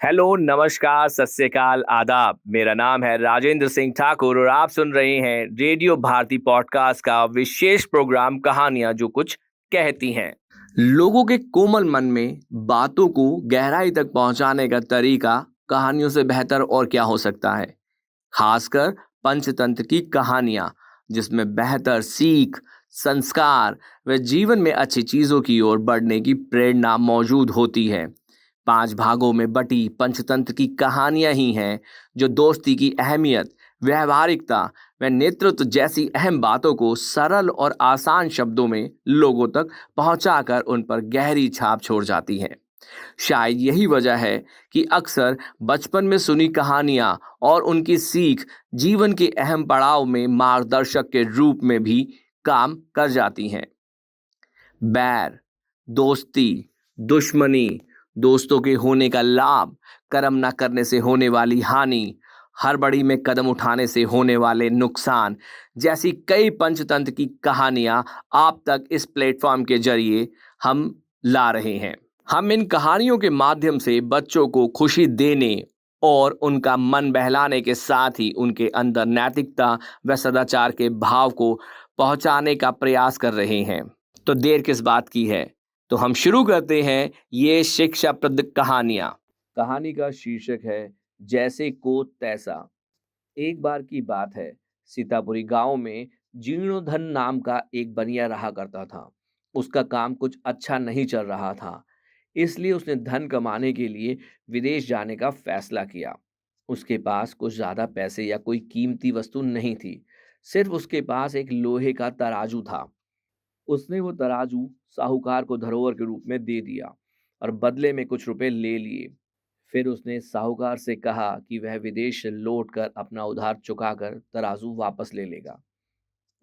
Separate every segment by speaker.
Speaker 1: Hello, नमस्कार, सत श्री अकाल, आदाब। मेरा नाम है राजेंद्र सिंह ठाकुर और आप सुन रहे हैं रेडियो भारती पॉडकास्ट का विशेष प्रोग्राम कहानियां जो कुछ कहती हैं। लोगों के कोमल मन में बातों को गहराई तक पहुंचाने का तरीका कहानियों से बेहतर और क्या हो सकता है। खासकर पंचतंत्र की कहानियां जिसमें बेहतर सीख, संस्कार व जीवन में अच्छी चीजों की ओर बढ़ने की प्रेरणा मौजूद होती है। 5 भागों में बटी पंचतंत्र की कहानियां ही हैं जो दोस्ती की अहमियत, व्यवहारिकता व नेतृत्व जैसी अहम बातों को सरल और आसान शब्दों में लोगों तक पहुंचाकर उन पर गहरी छाप छोड़ जाती हैं। शायद यही वजह है कि अक्सर बचपन में सुनी कहानियां और उनकी सीख जीवन के अहम पड़ाव में मार्गदर्शक के रूप में भी काम कर जाती हैं। बैर, दोस्ती, दुश्मनी, दोस्तों के होने का लाभ, कर्म न करने से होने वाली हानि, हड़बड़ी में कदम उठाने से होने वाले नुकसान जैसी कई पंचतंत्र की कहानियां आप तक इस प्लेटफॉर्म के जरिए हम ला रहे हैं। हम इन कहानियों के माध्यम से बच्चों को खुशी देने और उनका मन बहलाने के साथ ही उनके अंदर नैतिकता व सदाचार के भाव को पहुंचाने का प्रयास कर रहे हैं। तो देर किस बात की है, तो हम शुरू करते हैं ये शिक्षाप्रद कहानियां। कहानी का शीर्षक है जैसे को तैसा। एक बार की बात है, सीतापुरी गांव में जीर्णोधन नाम का एक बनिया रहा करता था। उसका काम कुछ अच्छा नहीं चल रहा था, इसलिए उसने धन कमाने के लिए विदेश जाने का फैसला किया। उसके पास कुछ ज्यादा पैसे या कोई कीमती वस्तु नहीं थी, सिर्फ उसके पास एक लोहे का तराजू था। उसने वो तराजू साहूकार को धरोहर के रूप में दे दिया और बदले में कुछ रुपए ले लिए। फिर उसने साहूकार से कहा कि वह विदेश से लौटकर अपना उधार चुकाकर तराजू वापस ले लेगा।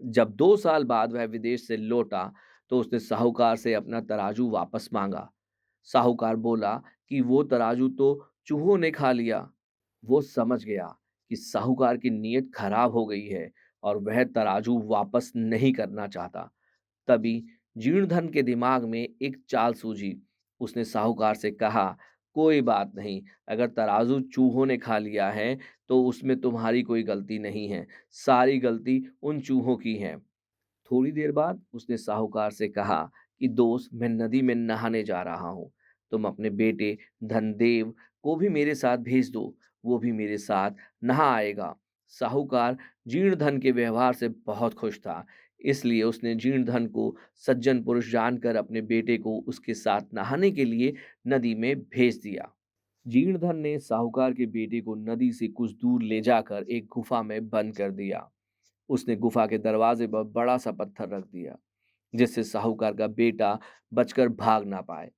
Speaker 1: जब 2 साल बाद वह विदेश से लौटा तो उसने साहूकार से अपना तराजू वापस मांगा। साहूकार बोला कि वो तराजू तो चूहों ने खा लिया। वो समझ गया कि साहूकार की नीयत खराब हो गई है और वह तराजू वापस नहीं करना चाहता। तभी जीर्णधन के दिमाग में एक चाल सूझी। उसने साहूकार से कहा, कोई बात नहीं, अगर तराजू चूहों ने खा लिया है तो उसमें तुम्हारी कोई गलती नहीं है, सारी गलती उन चूहों की है। थोड़ी देर बाद उसने साहूकार से कहा कि दोस्त, मैं नदी में नहाने जा रहा हूँ, तुम अपने बेटे धनदेव को भी मेरे साथ भेज दो, वो भी मेरे साथ नहा आएगा। साहूकार जीर्णधन के व्यवहार से बहुत खुश था, इसलिए उसने जीर्णधन को सज्जन पुरुष जानकर अपने बेटे को उसके साथ नहाने के लिए नदी में भेज दिया। जीर्णधन ने साहूकार के बेटे को नदी से कुछ दूर ले जाकर एक गुफा में बंद कर दिया। उसने गुफा के दरवाजे पर बड़ा सा पत्थर रख दिया, जिससे साहूकार का बेटा बचकर भाग ना पाए।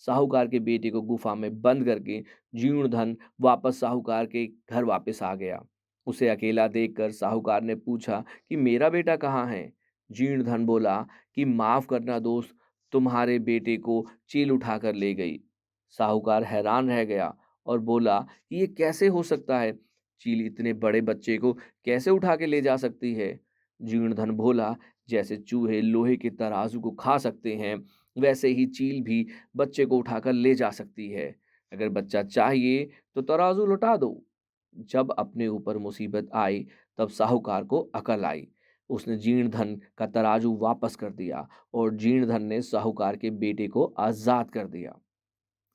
Speaker 1: साहूकार के बेटे को गुफा में बंद करके जीर्णधन वापस साहूकार के घर वापस आ गया। उसे अकेला देखकर साहूकार ने पूछा कि मेरा बेटा कहाँ है। जीर्णधन बोला कि माफ करना दोस्त, तुम्हारे बेटे को चील उठाकर ले गई। साहूकार हैरान रह गया और बोला कि ये कैसे हो सकता है, चील इतने बड़े बच्चे को कैसे उठा के ले जा सकती है। जीर्णधन बोला, जैसे चूहे लोहे के तराजू को खा सकते हैं, वैसे ही चील भी बच्चे को उठाकर ले जा सकती है। अगर बच्चा चाहिए तो तराजू लौटा दो। जब अपने ऊपर मुसीबत आई तब साहूकार को अकल आई। उसने जीर्णधन का तराजू वापस कर दिया और जीर्णधन ने साहूकार के बेटे को आजाद कर दिया।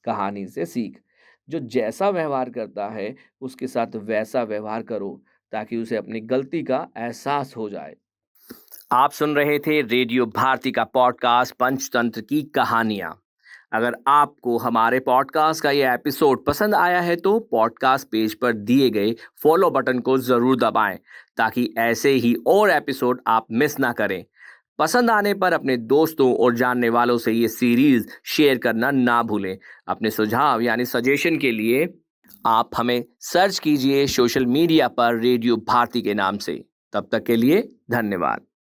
Speaker 1: कहानी से सीख, जो जैसा व्यवहार करता है उसके साथ वैसा व्यवहार करो ताकि उसे अपनी गलती का एहसास हो जाए। आप सुन रहे थे रेडियो भारती का पॉडकास्ट पंचतंत्र की कहानियां। अगर आपको हमारे पॉडकास्ट का ये एपिसोड पसंद आया है तो पॉडकास्ट पेज पर दिए गए फॉलो बटन को जरूर दबाएं ताकि ऐसे ही और एपिसोड आप मिस ना करें। पसंद आने पर अपने दोस्तों और जानने वालों से ये सीरीज शेयर करना ना भूलें। अपने सुझाव यानी सजेशन के लिए आप हमें सर्च कीजिए सोशल मीडिया पर रेडियो भारती के नाम से। तब तक के लिए धन्यवाद।